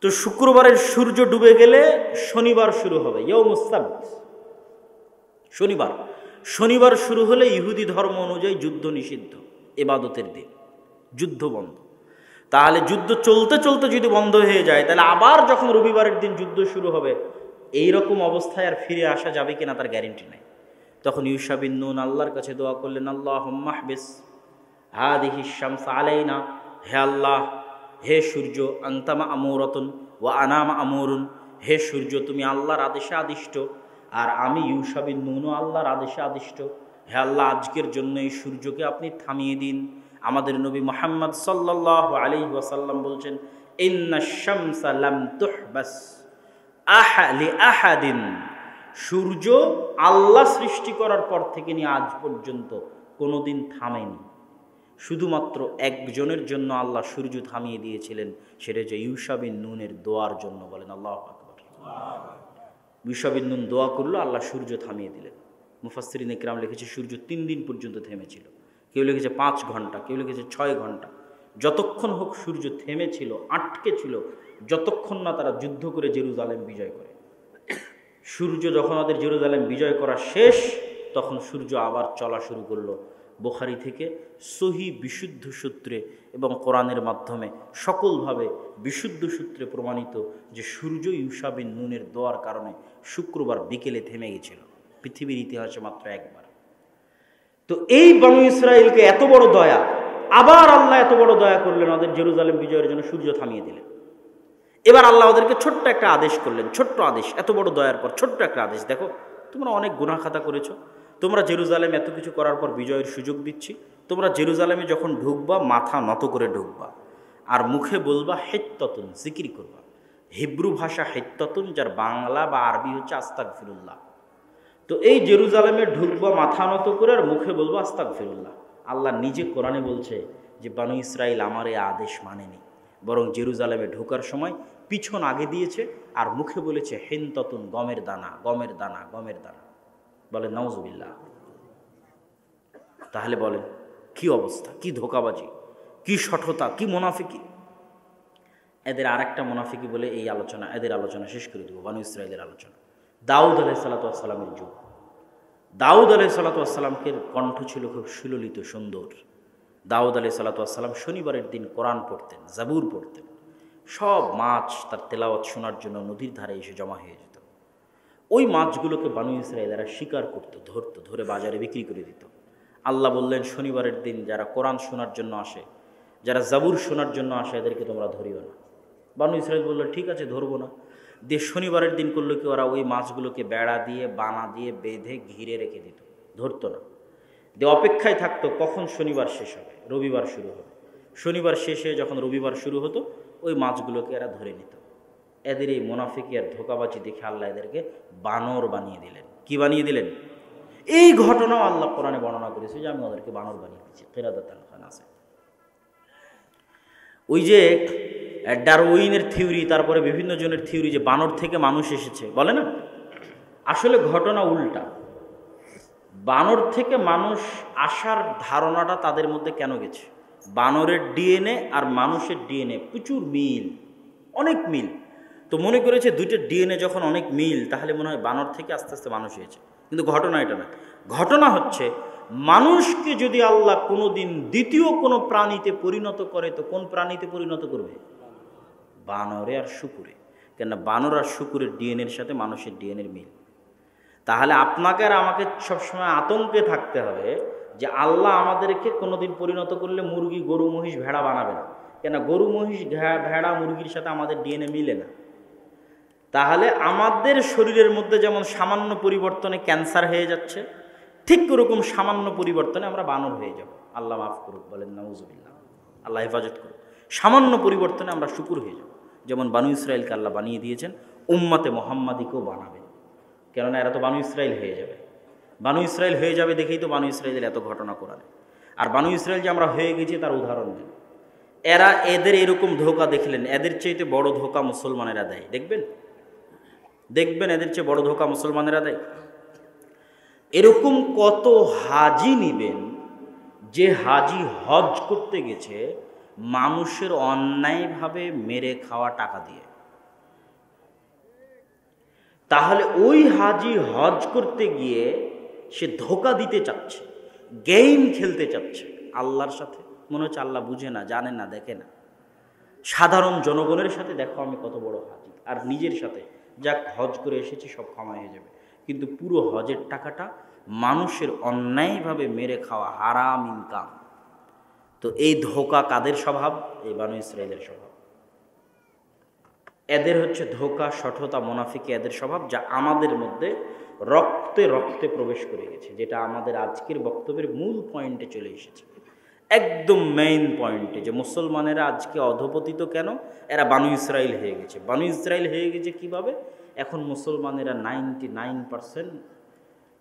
তো শুক্রবারের সূর্য ডুবে গেলে শনিবার শুরু হবে, ইয়াউমুস সাbt, শনিবার। শনিবার শুরু হলে ইহুদি ধর্ম অনুযায়ী যুদ্ধ নিষিদ্ধ, ইবাদতের দিন, যুদ্ধ বন্ধ। তাহলে যুদ্ধ চলতে চলতে যদি বন্ধ হয়ে যায়, তাহলে আবার যখন রবিবারের দিন যুদ্ধ শুরু হবে, এইরকম অবস্থায় আর ফিরে আসা যাবে কিনা তার গ্যারেন্টি নাই। তখন ইউশা বিন নুন আল্লাহর কাছে দোয়া করলেন, আল্লাহুম্মা হবিস হাদিহি শামস আলাইনা, হে আল্লাহ, হে সূর্য, আনতা মা'মুরাতুন ওয়া আনা মা'মুরুন, হে সূর্য তুমি আল্লাহর আদেশে আদিষ্ট, আর আমি ইউশা বিন নুনও আল্লাহর আদেশে আদিষ্ট। হে আল্লাহ, আজকের জন্য এই সূর্যকে আপনি থামিয়ে দিন। আমাদের নবী মুহাম্মদ সাল্লাল্লাহু আলাইহি ওয়াসাল্লাম বলছেন, ইন্নাশ শামসা লাম তুহবাস আহালি আহাদিন, সূর্য আল্লাহ সৃষ্টি করার পর থেকে নিয়ে আজ পর্যন্ত কোনোদিন থামেনি। শুধুমাত্র একজনের জন্য আল্লাহ সূর্য থামিয়ে দিয়েছিলেন, সেটা যে ইউশা বিন নুনের দোয়ার জন্য। বলেন আল্লাহু আকবার। ইউশা বিন নুন দোয়া করলো, আল্লাহ সূর্য থামিয়ে দিলেন। মুফাসসিরিন ইকরাম লিখেছে সূর্য 3 দিন পর্যন্ত থেমেছিল, কেউ লিখেছে 5 ঘন্টা, কেউ লিখেছে 6 ঘন্টা। যতক্ষণ হোক সূর্য থেমেছিল, আটকে ছিল, যতক্ষণ না তারা যুদ্ধ করে জেরুজালেম বিজয় করে। সূর্য যখন ওদের জেরুজালেম বিজয় করা শেষ, তখন সূর্য আবার চলা শুরু করলো। বুখারী থেকে সহি বিশুদ্ধ সূত্রে এবং কোরআনের মাধ্যমে সকলভাবে বিশুদ্ধ সূত্রে প্রমাণিত যে সূর্য ইউশা বিন নুনের দোয়ার কারণে শুক্রবার বিকেলে থেমে গেছিল, পৃথিবীর ইতিহাসে মাত্র একবার। তো এই বনু ইসরাইলকে এত বড় দয়া, আবার আল্লাহ এত বড় দয়া করলেন, ওদের জেরুজালেম বিজয়ের জন্য সূর্য থামিয়ে দিলেন। এবার আল্লাহ ওদেরকে ছোট্ট একটা আদেশ করলেন, ছোট্ট আদেশ, এত বড় দয়ার পর ছোট্ট একটা আদেশ। দেখো, তোমরা অনেক গুনাহ খাতা করেছো, তোমরা জেরুজালেম এত কিছু করার পর বিজয়ের সুযোগ দিচ্ছি, তোমরা জেরুজালেমে যখন ঢুকবা মাথা নত করে ঢুকবা, আর মুখে বলবা হিত্তাতুন, জিকির করবা। হিব্রু ভাষা হিত্তাতুন, যার বাংলা বা আরবি হচ্ছে আস্তাগফিরুল্লাহ। তো এই জেরুজালেমে ঢুকবা মাথা নত করে, আর মুখে বলবো আস্তাগফিরুল্লাহ। আল্লাহ নিজে কোরআনে বলছে যে বনু ইসরাইল আমার এই আদেশ মানেনি, বরং জেরুজালেমে ঢোকার সময় পিছন আগে দিয়েছে আর মুখে বলেছে হিনতাতুন, গমের দানা, গমের দানা, গমের দানা। বলেন নাউজুবিল্লাহ। তাহলে বলেন কি অবস্থা, কি ধোঁকাবাজি, কি শঠতা, কি মুনাফিকি। এদের আরেকটা মুনাফিকি বলে এই আলোচনা, এদের আলোচনা শেষ করে দেবো। বনু ইসরাইলের আলোচনা, দাউদ আলাইহিসসালাতু ওয়াসসালামের যুগ। দাউদ আলাইহিসসালাতু ওয়াসসালামের কণ্ঠ ছিল খুব সুললিত, সুন্দর। দাউদ আলাইহিসসালাতু ওয়াসসালাম শনিবারের দিন কোরআন পড়তেন, জাবুর পড়তেন। সব মাছ তার তেলাওয়াত শোনার জন্য নদীর ধারে এসে জমা হয়ে যেত। ওই মাছগুলোকে বনু ইসরাইলেরা শিকার করত, ধরত, ধরে বাজারে বিক্রি করে দিত। আল্লাহ বললেন, শনিবারের দিন যারা কোরআন শোনার জন্য আসে, যারা জাবুর শোনার জন্য আসে, এদেরকে তোমরা ধরিও না। বনু ইসরাইল বলল, ঠিক আছে, ধরবো না। দিয়ে শনিবারের দিন করলো কি, ওরা ওই মাছগুলোকে বেড়া দিয়ে, বানা দিয়ে বেঁধে ঘিরে রেখে দিত, ধরতো না। দিয়ে অপেক্ষায় থাকতো কখন শনিবার শেষ হবে, রবিবার শুরু হবে। শনিবার শেষে যখন রবিবার শুরু হতো, ওই মাছগুলোকে এরা ধরে নিত। এদের এই মুনাফিকি আর ধোঁকাবাজি দেখে আল্লাহ এদেরকে বানর বানিয়ে দিলেন। কি বানিয়ে দিলেন? এই ঘটনাও আল্লাহ কোরআনে বর্ণনা করেছে যে আমি ওদেরকে বানর বানিয়ে দিচ্ছি। কিরাদাতান খান আছে। ওই যে ডারউইনের থিওরি, তারপরে বিভিন্ন জনের থিওরি যে বানর থেকে মানুষ এসেছে, বলে না, আসলে ঘটনা উল্টা। বানর থেকে মানুষ আসার ধারণাটা তাদের মধ্যে কেন গেছে? বানরের ডিএনএ আর মানুষের ডিএনএ প্রচুর মিল, অনেক মিল। তো মনে করেছে দুইটা ডিএনএ যখন অনেক মিল, তাহলে মনে হয় বানর থেকে আস্তে আস্তে মানুষ হয়েছে। কিন্তু ঘটনা এটা না। ঘটনা হচ্ছে, মানুষকে যদি আল্লাহ কোনো দিন দ্বিতীয় কোনো প্রাণীতে পরিণত করে, তো কোন প্রাণীতে পরিণত করবে? বানরে আর শুকুরে। কেন? বানর আর শুকুরের ডিএনএর সাথে মানুষের ডিএনএর মিল। তাহলে আপনাকে আর আমাকে সবসময় আতঙ্কে থাকতে হবে যে আল্লাহ আমাদেরকে কোনোদিন পরিণত করলে মুরগি, গরু, মহিষ, ভেড়া বানাবে না। কেন? গরু, মহিষ, ভেড়া, মুরগির সাথে আমাদের ডিএনএ মিলে না। তাহলে আমাদের শরীরের মধ্যে যেমন সামান্য পরিবর্তনে ক্যান্সার হয়ে যাচ্ছে, ঠিক ওরকম সামান্য পরিবর্তনে আমরা বানর হয়ে যাব। আল্লাহ মাফ করুক, বলেন নাউজুবিল্লাহ, আল্লাহ হেফাজত করুক। সামান্য পরিবর্তনে আমরা শুকুর হয়ে যাব। যেমন বানু ইসরাইলকে আল্লাহ বানিয়ে দিয়েছেন, উম্মতে মুহাম্মাদিকেও বানাবেন। কেননা এরা তো বানু ইসরাইল হয়ে যাবে। বানু ইসরাইল হয়ে যাবে দেখেই তো বানু ইসরাইলের এত ঘটনা কোরআনে। আর বানু ইসরাইল যে আমরা হয়ে গেছি তার উদাহরণ দেন। এরা এদের এরকম ধোঁকা দেখলেন, এদের চাইতে বড় ধোঁকা মুসলমানেরা দেয়। দেখবেন দেখবেন এদের চেয়ে বড় ধোঁকা মুসলমানেরা দেয়। এরকম কত হাজি নিবেন যে হাজি হজ করতে গেছে মানুষের অন্যায়ভাবে মেরে খাওয়া টাকা দিয়ে। তাহলে ওই হাজি হজ করতে গিয়ে সে ধোকা দিতে চাচ্ছে, গেম খেলতে চাচ্ছে আল্লাহর সাথে। মনে হচ্ছে আল্লাহ বুঝে না, জানে না, দেখে না। সাধারণ জনগণের সাথে দেখো আমি কত বড় হাজি, আর নিজের সাথে যাক হজ করে এসেছি সব ক্ষমা হয়ে যাবে। কিন্তু পুরো হজের টাকাটা মানুষের অন্যায়ভাবে মেরে খাওয়া, হারাম ইনকাম। তো এই ধোকা কাদের স্বভাব? এই বানু ইসরাইলের স্বভাব। এদের হচ্ছে ধোকা, শঠতা, মুনাফিকি এদের স্বভাব, যা আমাদের মধ্যে রক্তে রক্তে প্রবেশ করে গেছে, যেটা আমাদের আজকের বক্তব্যের মূল পয়েন্টে চলে এসেছে, একদম মেইন পয়েন্টে, যে মুসলমানেরা আজকে অধপতিত কেন? এরা বানু ইসরাইল হয়ে গেছে। বানু ইসরাইল হয়ে গেছে কিভাবে? এখন মুসলমানেরা 99%,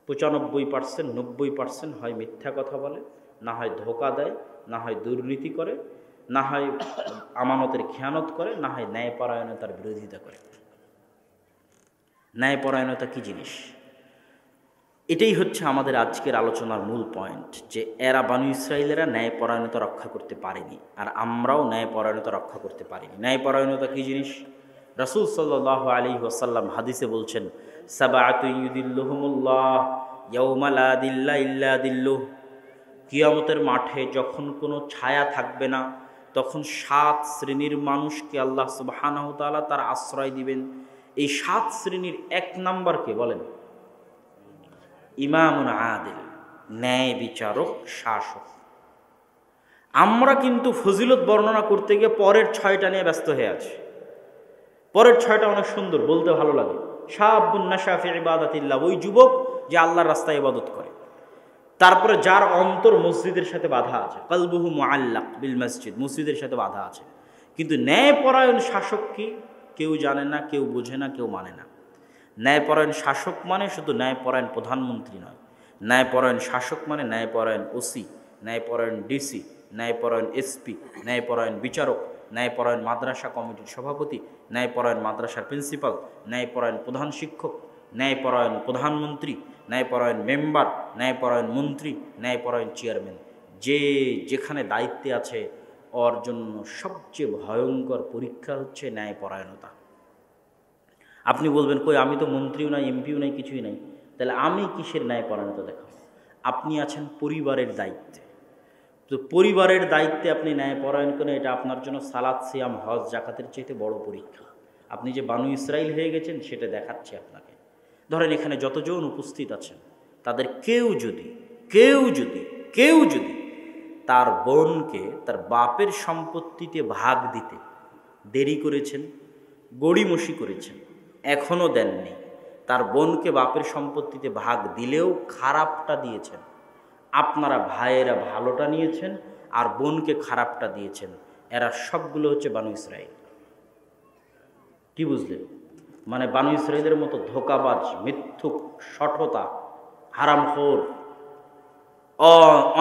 95%, 90% হয় মিথ্যা কথা বলে, না হয় ধোকা দেয়, না হয় দুর্নীতি করে, না হয় আমানতের খেয়ানত করে, না হয় ন্যায়পরায়ণতার বিরোধিতা করে। ন্যায়পরায়ণতা কি জিনিস? এটাই হচ্ছে আমাদের আজকের আলোচনার মূল পয়েন্ট, যে এরা বানু ইসরাইলেরা ন্যায়পরায়ণতা রক্ষা করতে পারেনি, আর আমরাও ন্যায়পরায়ণতা রক্ষা করতে পারিনি। ন্যায়পরায়ণতা কি জিনিস? রাসূল সাল্লাল্লাহু আলাইহি ওয়াসাল্লাম হাদিসে বলছেন, সাবআতু ইউদিল্লুহুমুল্লাহ ইয়াউমা লা দিল্লা ইল্লা দিল্লুহ। কিয়ামতের মাঠে যখন কোনো ছায়া থাকবে না, তখন 7 শ্রেণীর মানুষকে আল্লাহ সুবহানাহু ওয়া তাআলা তার আশ্রয় দিবেন। এই 7 শ্রেণীর 1 নাম্বারকে বলেন ইমামুন আদিল, ন্যায় বিচারক, শাসক। আমরা কিন্তু ফজিলত বর্ণনা করতে গিয়ে পরের 6টা নিয়ে ব্যস্ত হয়ে আছি। পরের 6টা অনেক সুন্দর, বলতে ভালো লাগে। শাবুন নাশা ফি ইবাদাতিল্লাহ, ওই যুবক যে আল্লাহর রাস্তায় ইবাদত করে। তারপরে যার অন্তর মসজিদের সাথে বাঁধা আছে, কলবুহু মুআল্লাক বিল মসজিদ, মসজিদের সাথে বাঁধা আছে। কিন্তু ন্যায়পরায়ণ শাসক কি? কেউ জানে না, কেউ বোঝে না, কেউ মানে না। ন্যায়পরায়ণ শাসক মানে শুধু ন্যায়পরায়ণ প্রধানমন্ত্রী নয়। ন্যায়পরায়ণ শাসক মানে ন্যায়পরায়ণ ওসি, ন্যায়পরায়ণ ডিসি, ন্যায়পরায়ণ এসপি, ন্যায়পরায়ণ বিচারক, ন্যায়পরায়ণ মাদ্রাসা কমিটির সভাপতি, ন্যায়পরায়ণ মাদ্রাসার প্রিন্সিপাল, ন্যায়পরায়ণ প্রধান শিক্ষক, ন্যায়পরায়ণ প্রধানমন্ত্রী, ন্যায়পরায়ণ মেম্বার, ন্যায়পরায়ণ মন্ত্রী, ন্যায়পরায়ণ চেয়ারম্যান। যে যেখানে দায়িত্বে আছে, ওর জন্য সবচেয়ে ভয়ঙ্কর পরীক্ষা হচ্ছে ন্যায়পরায়ণতা। আপনি বলবেন, কই আমি তো মন্ত্রীও নাই, এমপিও নাই, কিছুই নাই, তাহলে আমি কিসের ন্যায়পরায়ণতা দেখাবো? আপনি আছেন পরিবারের দায়িত্বে। তো পরিবারের দায়িত্বে আপনি ন্যায়পরায়ণ করেন, এটা আপনার জন্য সালাত, সিয়াম, হজ, জাকাতের চাইতে বড় পরীক্ষা। আপনি যে বানু ইসরাইল হয়ে গেছেন সেটা দেখাচ্ছে আপনাকে। ধরেন এখানে যতজন উপস্থিত আছেন, তাদের কেউ যদি তার বোনকে তার বাপের সম্পত্তিতে ভাগ দিতে দেরি করেছেন, গড়িমসি করেছেন, এখনও দেননি, তার বোনকে বাপের সম্পত্তিতে ভাগ দিলেও খারাপটা দিয়েছেন, আপনারা ভাইয়েরা ভালোটা নিয়েছেন আর বোনকে খারাপটা দিয়েছেন, এরা সবগুলো হচ্ছে বানু ইসরাইল। কি বুঝলেন? মানে বানু ইসরাইলের মতো ধোকাবাজ, মিথ্যুক, শঠতা, হারামখোর,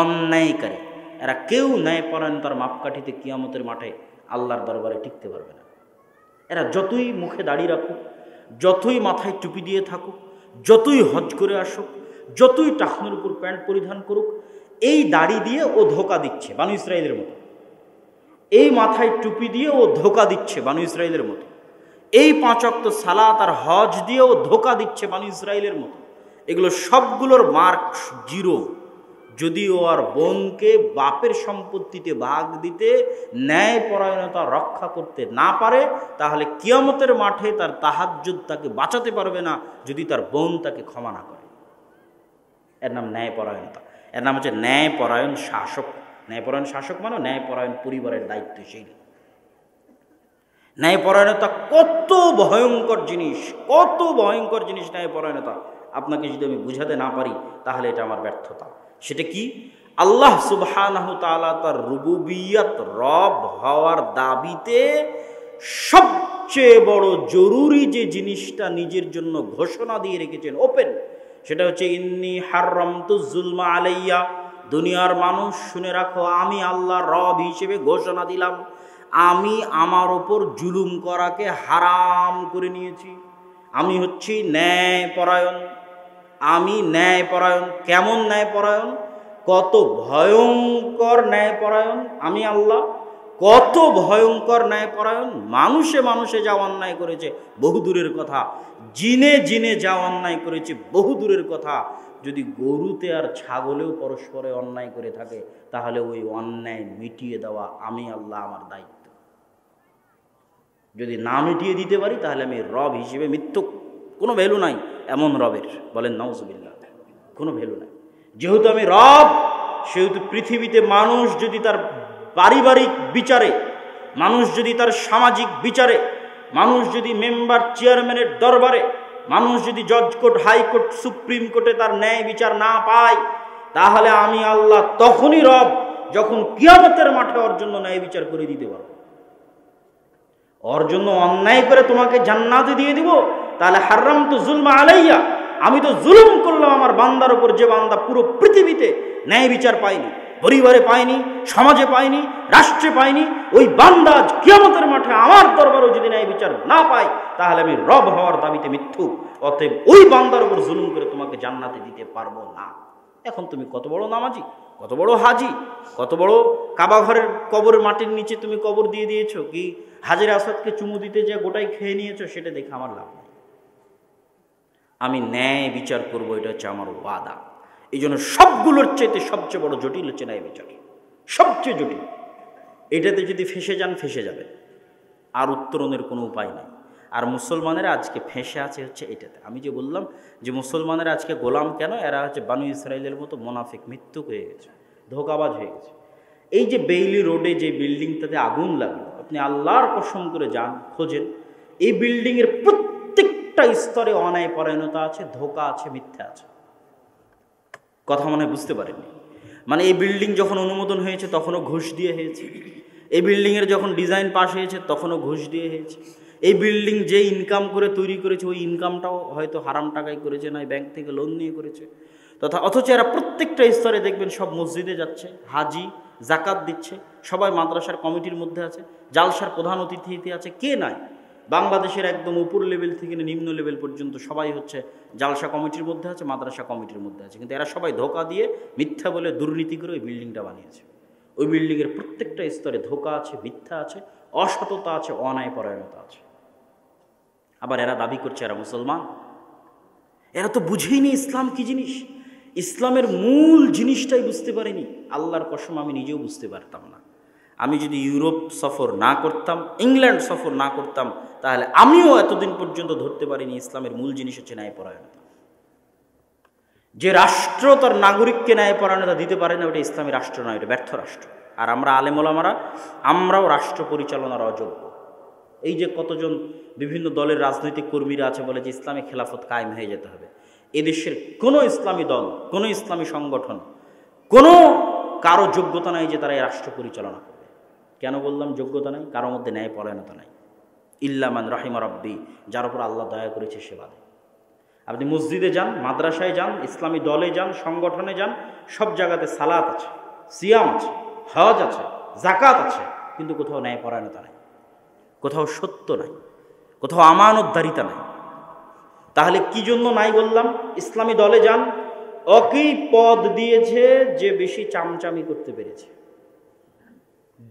অন্যায়কারী, এরা কেউ ন্যায়পরায়ণতার মাপকাঠিতে কিয়ামতের মাঠে আল্লাহর দরবারে টিকতে পারবে না। এরা যতই মুখে দাড়ি রাখুক, যতই মাথায় টুপি দিয়ে থাকুক, যতই হজ করে আসুক, যতই টাকনুর উপর প্যান্ট পরিধান করুক, এই দাড়ি দিয়ে ও ধোকা দিচ্ছে বানু ইসরাইলের মতো, এই মাথায় টুপি দিয়ে ও ধোকা দিচ্ছে বানু ইসরাইলের মতো, এই 5 ওয়াক্ত সালাত আর হজ দিয়ে ও ধোকা দিচ্ছে বানু ইসরাইলের মতো। এগুলো সবগুলোর মার্ক 0। যদি ও আর বোনকে বাপের সম্পত্তিতে ভাগ দিতে, ন্যায়পরায়ণতা রক্ষা করতে না পারে, তাহলে কিয়ামতের মাঠে তার তাহাজ্জুদ তাকে বাঁচাতে পারবে না, যদি তার বোন তাকে ক্ষমা না করে। এর নাম ন্যায়পরায়ণতা, এর নাম হচ্ছে ন্যায়পরায়ণ শাসক। ন্যায়পরায়ণ শাসক মানে ন্যায়পরায়ণ পরিবারের দায়িত্বশীল। ন্যায়পরায়ণতা কত ভয়ঙ্কর জিনিস, কত ভয়ঙ্কর জিনিস ন্যায়পরায়ণতা। আপনাকে যদি আমি বুঝাতে না পারি তাহলে এটা আমার ব্যর্থতা। সেটা কি? আল্লাহ সুবহানাহু তাআলা তার রুবুবিয়ত, রব হওয়ার দাবিতে সবচেয়ে বড় জরুরি যে জিনিসটা নিজের জন্য ঘোষণা দিয়ে রেখেছেন ওপেন, সেটা হচ্ছে ইন্নী হাররামতুজ যুলমা আলাইয়া। দুনিয়ার মানুষ শুনে রাখো, আমি আল্লাহ রব হিসেবে ঘোষণা দিলাম, আমি আমার ওপর জুলুম করাকে হারাম করে নিয়েছি। আমি হচ্ছি ন্যায়পরায়ণ, আমি ন্যায়পরায়ণ। কেমন ন্যায়পরায়ণ? কত ভয়ঙ্কর ন্যায়পরায়ণ আমি আল্লাহ! কত ভয়ঙ্কর ন্যায়পরায়ণ! মানুষে মানুষে যা অন্যায় করেছে বহু দূরের কথা, জিনে জিনে যা অন্যায় করেছে বহু দূরের কথা। যদি গরুতে আর ছাগলেও পরস্পরে অন্যায় করে থাকে, তাহলে ওই অন্যায় মিটিয়ে দেওয়া আমি আল্লাহ আমার দায়িত্ব। যদি না মিটিয়ে দিতে পারি, তাহলে আমি রব হিসেবে মৃত্যু, কোনো ভ্যালু নাই এমন রবের। বলেন নাউজুবিল্লাহ, কোনো ভ্যালু নাই। যেহেতু আমি রব, সেহেতু পৃথিবীতে মানুষ যদি তার পারিবারিক বিচারে, মানুষ যদি তার সামাজিক বিচারে, মানুষ যদি মেম্বার চেয়ারম্যানের দরবারে, মানুষ যদি জজ কোর্ট, হাইকোর্ট, সুপ্রিম কোর্টে তার ন্যায় বিচার না পায়, তাহলে আমি আল্লাহ তখনই রব যখন কিয়ামতের মাঠে ওর জন্য ন্যায় বিচার করে দিতে পারবো। ওর জন্য অন্যায় করে তোমাকে জান্নাতে দিয়ে দিব, তাহলে হারাম তো জুলমা আলাইয়া, আমি তো জুলুম করলাম আমার বান্দার উপর, যে বান্দা পুরো পৃথিবীতে ন্যায় বিচার পায়নি, পরিবারে পায়নি, সমাজে পায়নি, রাষ্ট্রে পায়নি। ওই বান্দা কিয়ামতের মাঠে আমার দরবারও যদি ন্যায় বিচার না পায়, তাহলে আমি রব হওয়ার দাবিতে মিথ্যু। অতএব ওই বান্দার উপর জুলুম করে তোমাকে জান্নাতে দিতে পারবো না। এখন তুমি কত বড় নামাজি, কত বড় হাজি, কত বড় কাবা ঘরের কবরের মাটির নিচে তুমি কবর দিয়ে দিয়েছো, কি হাজের আসাদকে চুমু দিতে যে গোটাই খেয়ে নিয়েছো, সেটা দেখে আমার লাভ নেই। আমি ন্যায় বিচার করবো, এটা হচ্ছে আমার ওয়াদা। এই জন্য সবগুলোর চাইতে সবচেয়ে বড় জটিল হচ্ছে ন্যায় বিচার, সবচেয়ে জটিল। এটাতে যদি ফেঁসে যান, ফেঁসে যাবে, আর উত্তরণের কোনো উপায় নেই। আর মুসলমানেরা আজকে ফেঁসে আছে হচ্ছে এটাতে। আমি যে বললাম যে মুসলমানেরা আজকে গোলাম কেন, এরা হচ্ছে বানু ইসরায়েলের মতো মোনাফিক, মৃত্যুক হয়ে গেছে, ধোঁকাবাজ হয়ে গেছে। এই যে বেইলি রোডে যে বিল্ডিংটাতে আগুন লাগলো, আপনি আল্লাহর কসম করে যান, খোঁজেন, এই বিল্ডিংয়ের প্রত্যেকটা স্তরে অন্যায় পরায়ণতা আছে, ধোঁকা আছে, মিথ্যা আছে। কথা মনে বুঝতে পারেননি? মানে এই বিল্ডিং যখন অনুমোদন হয়েছে তখনও ঘুষ দিয়ে হয়েছে, এই বিল্ডিংয়ের যখন ডিজাইন পাস হয়েছে তখনও ঘুষ দিয়ে হয়েছে, এই বিল্ডিং যে ইনকাম করে তৈরি করেছে ওই ইনকামটাও হয়তো হারাম টাকায় করেছে, নয় ব্যাংক থেকে লোন নিয়ে করেছে। তথা অথচ এরা প্রত্যেকটা স্তরে দেখবেন সব মসজিদে যাচ্ছে, হাজি জাকাত দিচ্ছে, সবাই মাদ্রাসার কমিটির মধ্যে আছে, জালসার প্রধান অতিথিতে আছে, কে নাই? বাংলাদেশের একদম উপর লেভেল থেকে নিম্ন লেভেল পর্যন্ত সবাই হচ্ছে জালসা কমিটির মধ্যে আছে, মাদ্রাসা কমিটির মধ্যে আছে। কিন্তু এরা সবাই ধোঁকা দিয়ে, মিথ্যা বলে, দুর্নীতি করে ওই বিল্ডিংটা বানিয়েছে। ওই বিল্ডিংয়ের প্রত্যেকটা স্তরে ধোঁকা আছে, মিথ্যা আছে, অসততা আছে, অন্যায় পরায়ণতা আছে। আবার এরা দাবি করছে এরা মুসলমান। এরা তো বুঝেইনি ইসলাম কি জিনিস, ইসলামের মূল জিনিসটাই বুঝতে পারেনি। আল্লাহর কসম আমি নিজেও বুঝতে পারতাম না। আমি যদি ইউরোপ সফর না করতাম, ইংল্যান্ড সফর না করতাম, তাহলে আমিও এতদিন পর্যন্ত ধরতে পারিনি ইসলামের মূল জিনিস হচ্ছে ন্যায়পরায়ণতা। যে রাষ্ট্র তার নাগরিককে ন্যায়পরায়ণতা দিতে পারে না, ওটা ইসলামী রাষ্ট্র নয়, এটা ব্যর্থ রাষ্ট্র। আর আমরা আলেমোলামারা, আমরাও রাষ্ট্র পরিচালনার অযোগ্য। এই যে কতজন বিভিন্ন দলের রাজনৈতিক কর্মীরা আছে, বলে যে ইসলামী খেলাফত কায়েম হয়ে যেতে হবে। এদেশের কোনো ইসলামী দল, কোনো ইসলামী সংগঠন, কোনো কারো যোগ্যতা নাই যে তারা এই রাষ্ট্র পরিচালনা করবে। কেন বললাম যোগ্যতা নাই? কারোর মধ্যে ন্যায়পরায়ণতা নাই। ইল্লা মান রাহিমা রাব্বি, যার উপর আল্লাহ দয়া করেছে সে বাদে। আপনি মসজিদে যান, মাদ্রাসায় যান, ইসলামী দলে যান, সংগঠনে যান, সব জায়গাতে সালাত আছে, সিয়াম আছে, হজ আছে, জাকাত আছে, কিন্তু কোথাও ন্যায়পরায়ণতা নাই, কোথাও সত্য নাই, কোথাও আমানতদারিতা নাই। তাহলে কি জন্য নাই বললাম? ইসলামী দলে যান, ওকেই পদ দিয়েছে যে বেশি চামচামি করতে পেরেছে।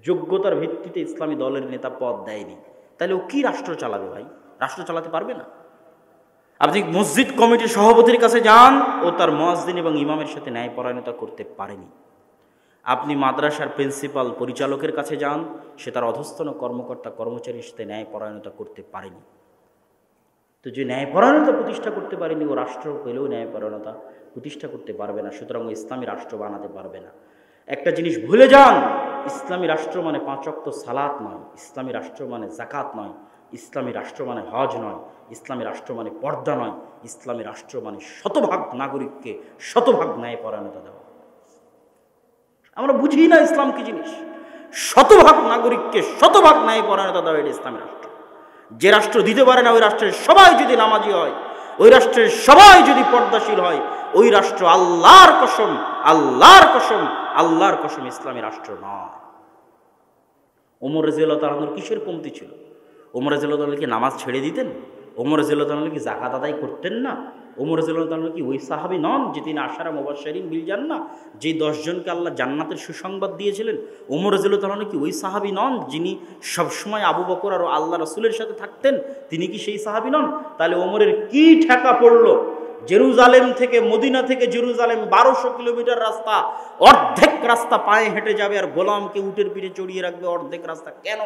যোগ্যতার ভিত্তিতে ইসলামী দলের নেতা পদ দেয়নি, তাহলে ও কি রাষ্ট্র চালাবে ভাই? রাষ্ট্র চালাতে পারবে না। আপনি মসজিদ কমিটির সভাপতির কাছে যান, ও তার মুয়াজ্জিন এবং ইমামের সাথে ন্যায়পরায়ণতা করতে পারেনি। আপনি মাদ্রাসার প্রিন্সিপাল, পরিচালকের কাছে যান, সে তার অধস্তন কর্মকর্তা কর্মচারীর সাথে ন্যায়পরায়ণতা করতে পারেনি। তো যে ন্যায়পরায়ণতা প্রতিষ্ঠা করতে পারেনি, ও রাষ্ট্র পেলেও ন্যায়পরায়ণতা প্রতিষ্ঠা করতে পারবে না, সুতরাং ও ইসলামী রাষ্ট্র বানাতে পারবে না। একটা জিনিস ভুলে যান, ইসলামী রাষ্ট্র মানে 5 ওয়াক্ত সালাত নয়, ইসলামী রাষ্ট্র মানে জাকাত নয়, ইসলামী রাষ্ট্র মানে হজ নয়, ইসলামী রাষ্ট্র মানে পর্দা নয়, ইসলামী রাষ্ট্র মানে শতভাগ নাগরিককে শতভাগ ন্যায়পরায়ণতা দেওয়া। আমরা বুঝি না ইসলাম কি জিনিস। শতভাগ নাগরিককে শতভাগ ন্যায়পরায়ণতা দেওয়া, এটা ইসলামী রাষ্ট্র। যে রাষ্ট্র দিতে পারে না, ওই রাষ্ট্রের সবাই যদি নামাজি হয়, ওই রাষ্ট্রের সবাই যদি পর্দাশীল হয়, ওই রাষ্ট্র আল্লাহর কসম, আল্লাহর কসম, আল্লাহর কসম ইসলামী রাষ্ট্র নয়। ওমর রাদিয়াল্লাহু তাআলা আনহুর কিসের কমতি ছিল? ওমর রাদিয়াল্লাহু তাআলা কি নামাজ ছেড়ে দিতেন? ওমর রাদিয়াল্লাহু তাআলা কি যাকাত আদায় করতেন না? ওমর রাদিয়াল্লাহু তাআলা কি ওই সাহাবী নন যে তিনি আশারা মুবাশশিরিন বিল জান্নাহ, যে 10 জনকে আল্লাহ জান্নাতের সুসংবাদ দিয়েছিলেন? ওমর রাদিয়াল্লাহু তাআলা কি ওই সাহাবী নন যিনি সবসময় আবু বকর আর আল্লাহ রাসূলের সাথে থাকতেন? তিনি কি সেই সাহাবী নন? তাহলে ওমরের কি ঠেকা পড়লো? জেরুজালেম থেকে, মদিনা থেকে জেরুজালেম 1200 কিলোমিটার রাস্তা, অর্ধেক রাস্তা পায়ে হেঁটে যাবে আর গোলামকে উটের পিঠে চড়িয়ে রাখবে অর্ধেক রাস্তা। কেন?